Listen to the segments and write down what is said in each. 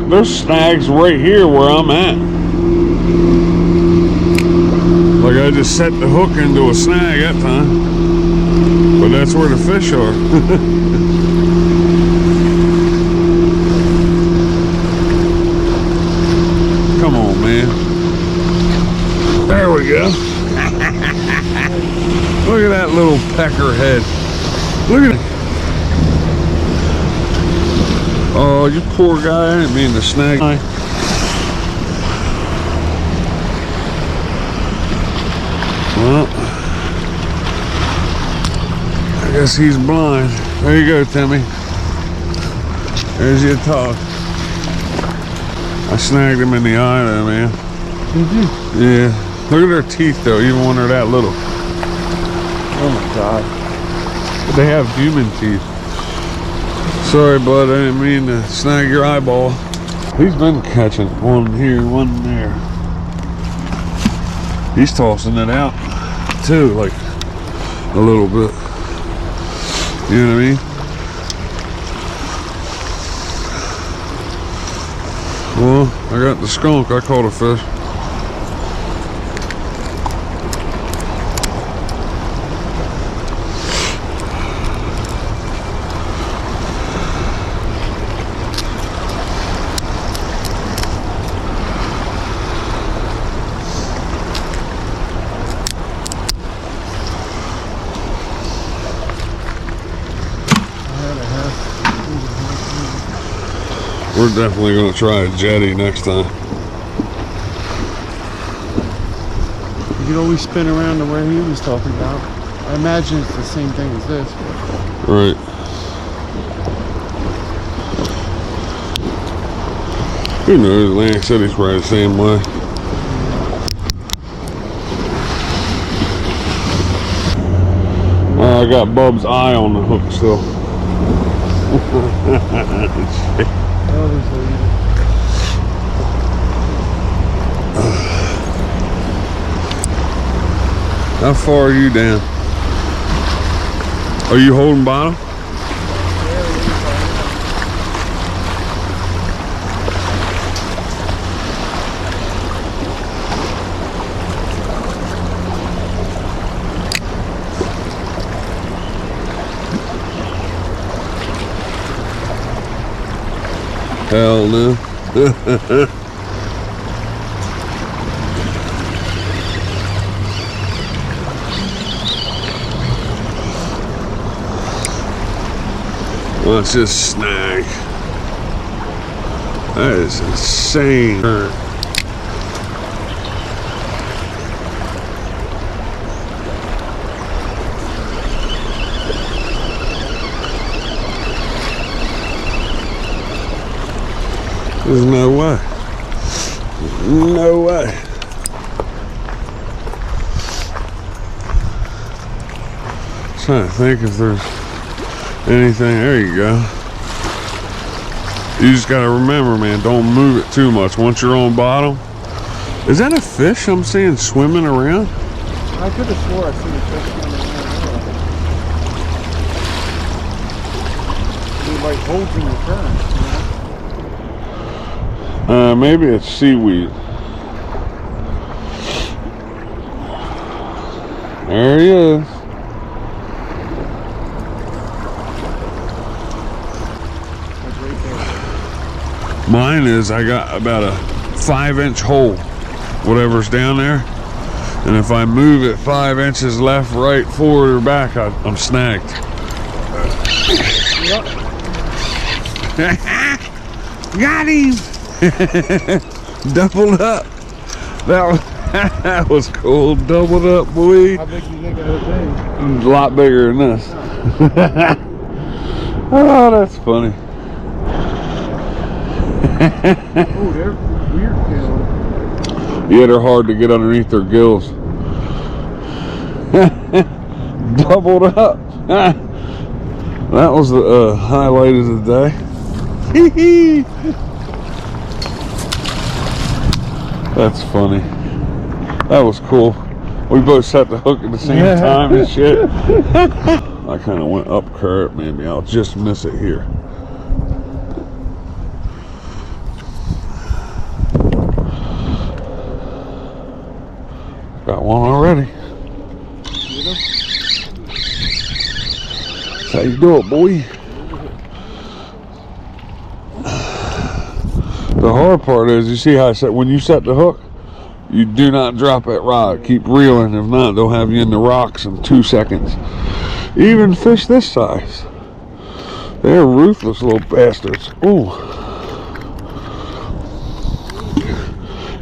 There's snags right here where I'm at. Like I just set the hook into a snag that time, but that's where the fish are. Come on, man. There we go. Look at that little pecker head. Look at it. Oh, you poor guy. I didn't mean to snag. Well, I guess he's blind. There you go, Timmy. There's your talk. I snagged him in the eye though, man. Did you? Yeah. Look at their teeth though, even when they're that little. Oh my God. But they have human teeth. Sorry, bud, I didn't mean to snag your eyeball. He's been catching one here, one there. He's tossing it out too, like a little bit. You know what I mean? Well, I got the skunk. I caught a fish. We're definitely going to try a jetty next time. You could always spin around to where he was talking about. I imagine it's the same thing as this. Right. Who knows? Atlantic City's probably the same way. I got Bub's eye on the hook still. How far are you down? Are you holding bottom? Hell no. What's this snag? That is insane. There's no way. No way. Trying to think if there's anything. There you go. You just gotta remember, man, don't move it too much. Once you're on bottom. Is that a fish I'm seeing swimming around? I could have swore I seen a fish swimming around. He like holds in the current. Maybe it's seaweed. There he is. Mine is, I got about a 5-inch hole, whatever's down there. And if I move it 5 inches left, right, forward, or back, I'm snagged. Yep. Got him! Doubled up. That was cool. Doubled up, boy. How big do you think it would be? A lot bigger than this. Oh, that's funny. Oh, there. Weird gill. Yeah, they're hard to get underneath their gills. Doubled up. That was the highlight of the day. That's funny. That was cool. We both set the hook at the same time and shit. I kind of went up current. Maybe I'll just miss it here. Got one already. That's how you do it, boy. The hard part is, you see how I said, when you set the hook, you do not drop that rod. Keep reeling. If not, they'll have you in the rocks in 2 seconds. Even fish this size, they're ruthless little bastards. Ooh.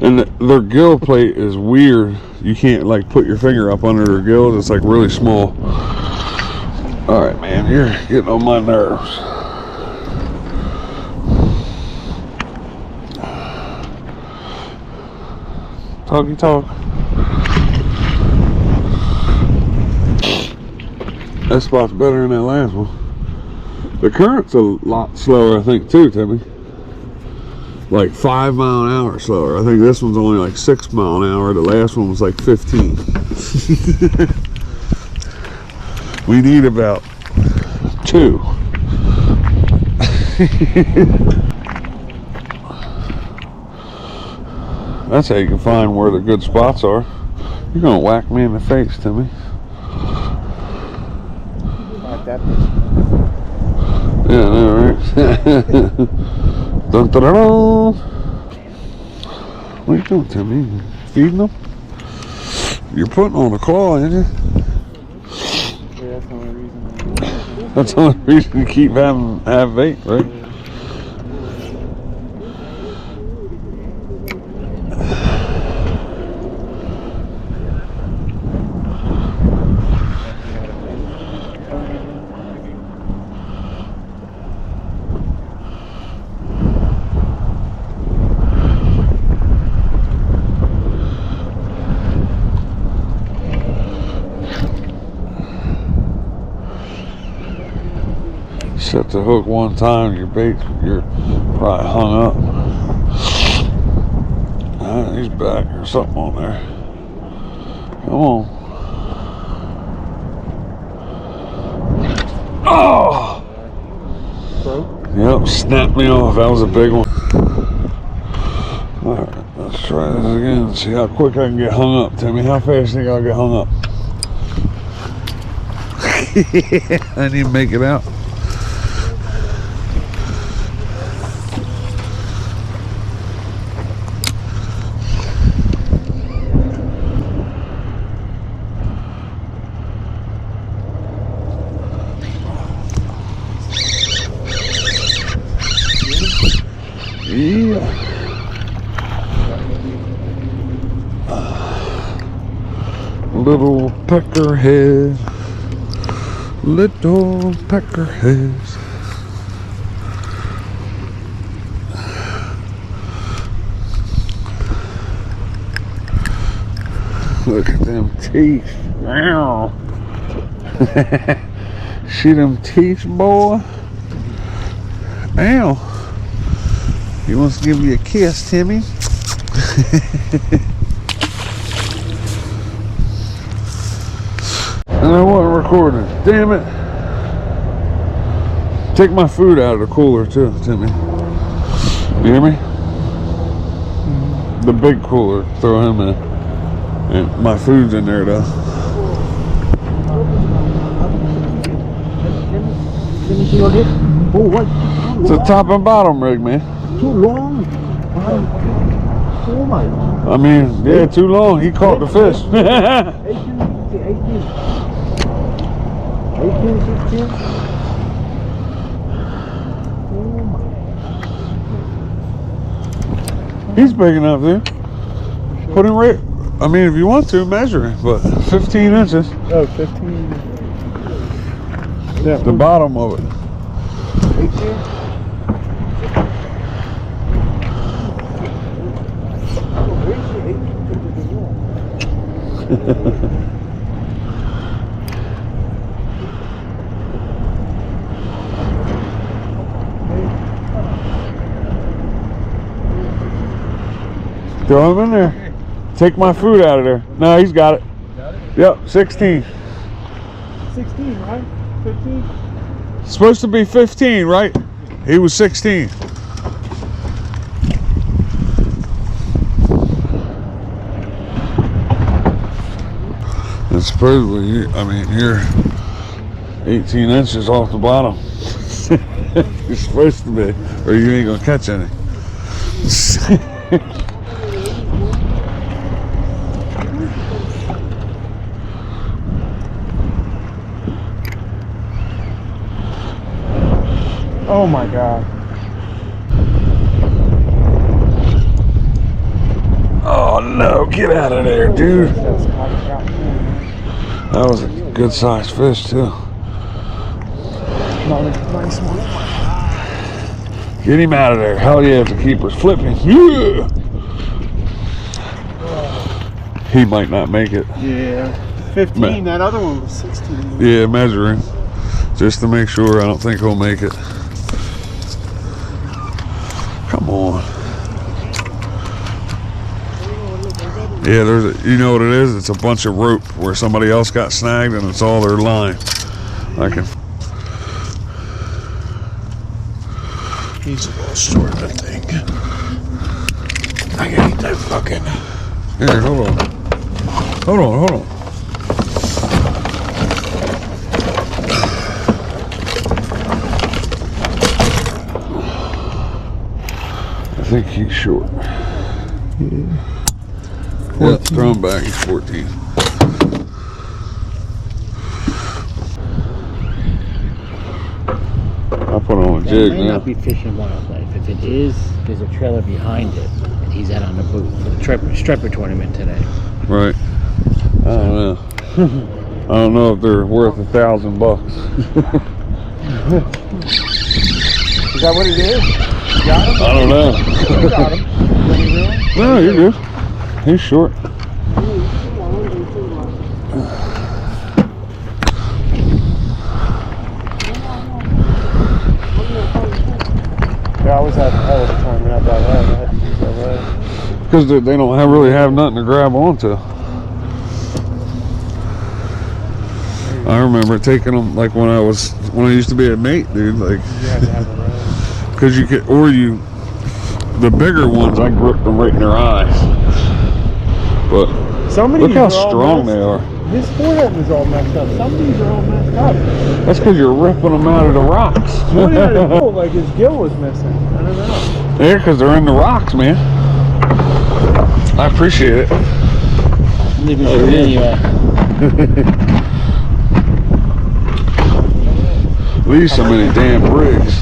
And their gill plate is weird. You can't like put your finger up under their gills. It's like really small. All right, man, you're getting on my nerves. Talky talk. That spot's better than that last one. The current's a lot slower, I think, too, Timmy. Like 5 mile an hour slower. I think this one's only like 6 mile an hour. The last one was like 15. We need about 2. That's how you can find where the good spots are. You're gonna whack me in the face, Timmy. Like that. Yeah, I know, right? Dun, dun, dun, dun. What are you doing, Timmy? Feeding them? You're putting on a claw, ain't you? Yeah, that's the only reason. That's the only reason to keep having bait, right? Set the hook one time, you're probably hung up. He's back or something on there. Come on. Oh! Yep, snapped me off. That was a big one. Alright, let's try this again. See how quick I can get hung up, Timmy. How fast do you think I'll get hung up? I need to make it out. Yeah. Little peckerhead. Little peckerheads. Look at them teeth. Ow. See them teeth, boy? Ow. He wants to give me a kiss, Timmy. And I wasn't recording. Damn it. Take my food out of the cooler too, Timmy. You hear me? The big cooler. Throw him in. And my food's in there though. It's a top and bottom rig, man. Too long. Oh my. I mean, yeah, too long. He caught the fish. 18, 16. Oh my. He's big enough, dude. Put him right. I mean, if you want to, measure it, but 15 inches. Oh, 15. Yeah. The bottom of it. 18. Throw him in there. Take my food out of there. No, he's got it. Got it? Yep, 16. 16, right? 15? It's supposed to be 15, right? He was 16. And supposedly, I mean, you're 18 inches off the bottom. You're supposed to be, or you ain't gonna catch any. Oh my God. Oh no, get out of there, dude. That was a good sized fish too. Nice one. Get him out of there. Hell yeah, if the keeper's flipping. Yeah. He might not make it. Yeah. 15, that other one was 16. Yeah, measuring. Just to make sure. I don't think he'll make it. Come on. Yeah, there's a, you know what it is? It's a bunch of rope where somebody else got snagged and it's all their line. I can. He's a little short, I think. I can eat that fucking. Here, hold on. Hold on, hold on. I think he's short. Yeah, throw him back. He's 14. I'll put on a jig It may now. not be fishing wildlife. If it is, there's a trailer behind it, and he's out on the boot for the stripper tournament today. Right. I don't know. I don't know if they're worth $1,000. Is that what it is? You got him? I don't know. You got him. No, you're good. He's short. Yeah, I was at the hell of a tournament at that way. Because they don't really have nothing to grab onto. I remember taking them like when I used to be a mate, dude. Like, You had to have a rod. because you could, the bigger ones, I gripped them right in their eyes. But Some of look these how are all strong messed- they are. His forehead was all messed up. Some of these are all messed up. That's because you're ripping them out of the rocks. One had a gill, like his gill was missing. I don't know. Yeah, because they're in the rocks, man. I appreciate it. Leave it for anyway. Leave so many damn rigs.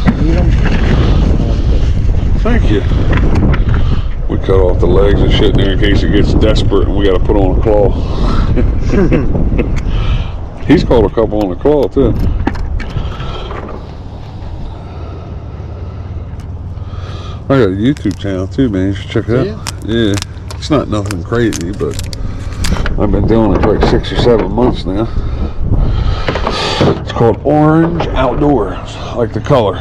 Thank you. We cut off the legs and shit there in case it gets desperate and we got to put on a claw. He's caught a couple on the claw too. I got a YouTube channel too, man. You should check it out. Yeah. It's not nothing crazy, but I've been doing it for like 6 or 7 months now. It's called Orange Outdoors. I like the color.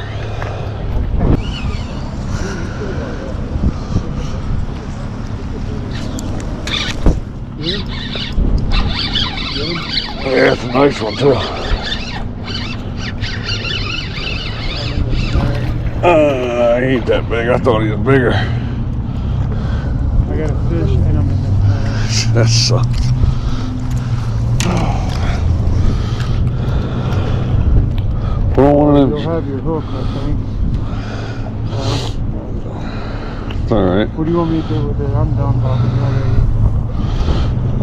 Yeah, it's a nice one too. He ain't that big. I thought he was bigger. I got a fish and I'm in the That sucks. Put on one of You'll them. have your hook, I think. It's alright. What do you want me to do with it? I'm done talking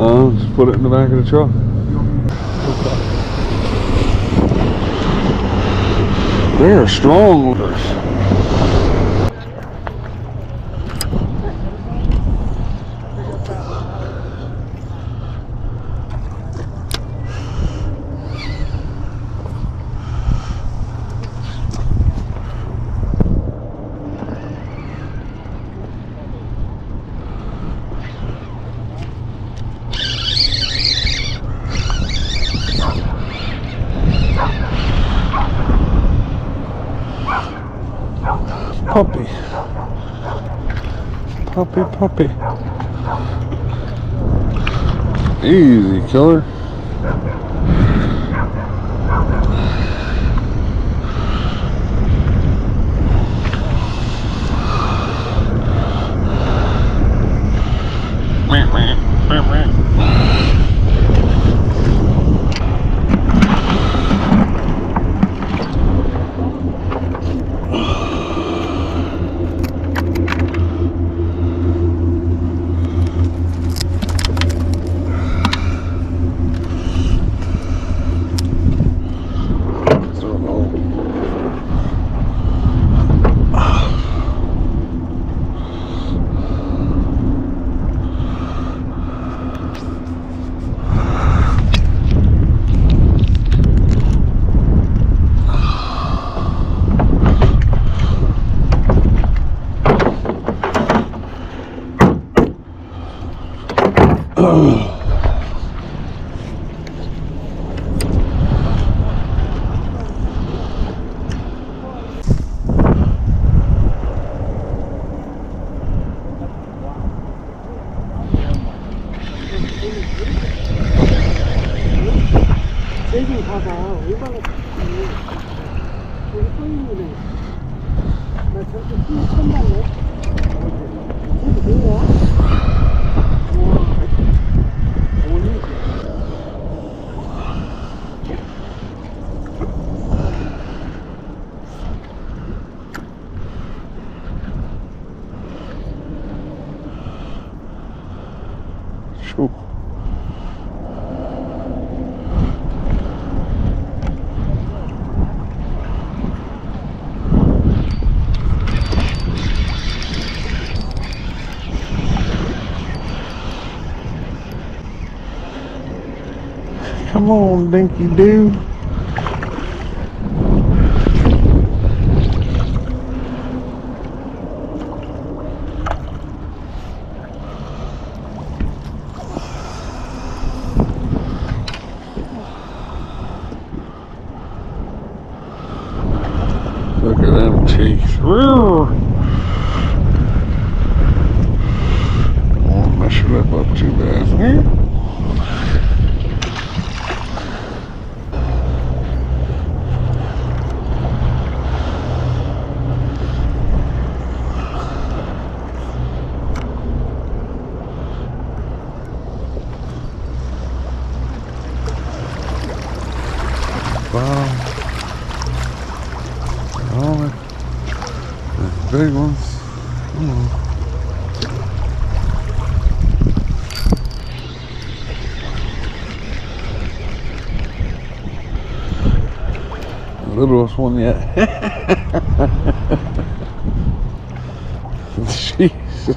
already. Just put it in the back of the truck. You want me to They are strong lures. puppy. Puppy, puppy. Easy, killer. 세진 봐봐. 얼마나 좋지. 여기 또 있네. 나 저렇게 힘이 쳤나네. 이게 뭐야? 와. 오늘. Shoo. Come on, dinky dude. Look at them teeth. Won't mess your lip up too bad. Wow. Oh, the big ones. Come on. The littlest one yet. Jeez.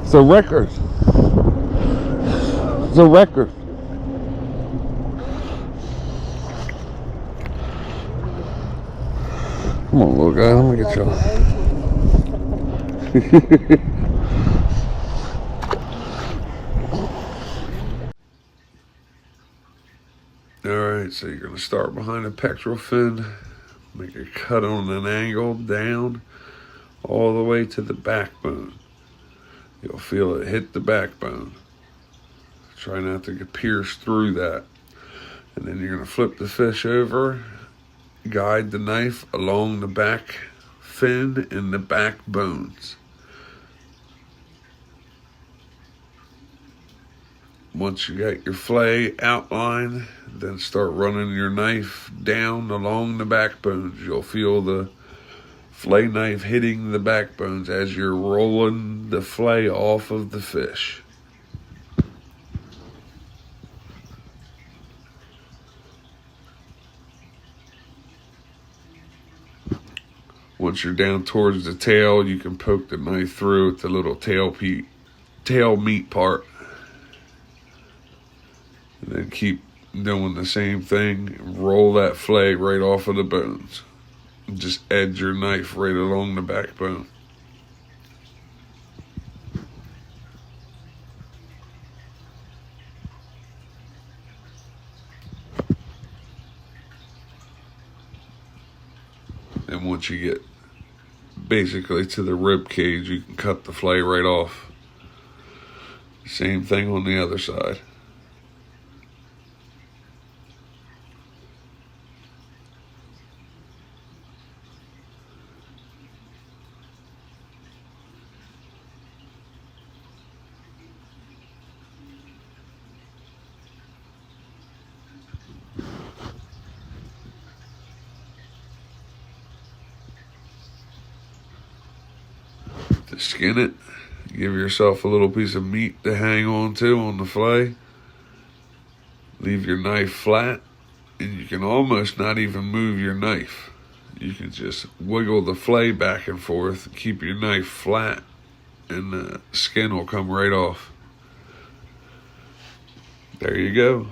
It's a record. It's a record. Come on, little guy, let me get you. Alright, so you're going to start behind the pectoral fin, make a cut on an angle down all the way to the backbone. You'll feel it hit the backbone. Try not to get pierced through that. And then you're going to flip the fish over, guide the knife along the back fin and the back bones. Once you got your fillet outlined, then start running your knife down along the backbones. You'll feel the fillet knife hitting the backbones as you're rolling the fillet off of the fish. Once you're down towards the tail, you can poke the knife through at the little tail meat part. And then keep doing the same thing. Roll that fillet right off of the bones. Just edge your knife right along the backbone. And once you get basically to the rib cage, you can cut the fillet right off. Same thing on the other side. To skin it, give yourself a little piece of meat to hang on to on the fillet. Leave your knife flat, and you can almost not even move your knife. You can just wiggle the fillet back and forth, keep your knife flat, and the skin will come right off. There you go.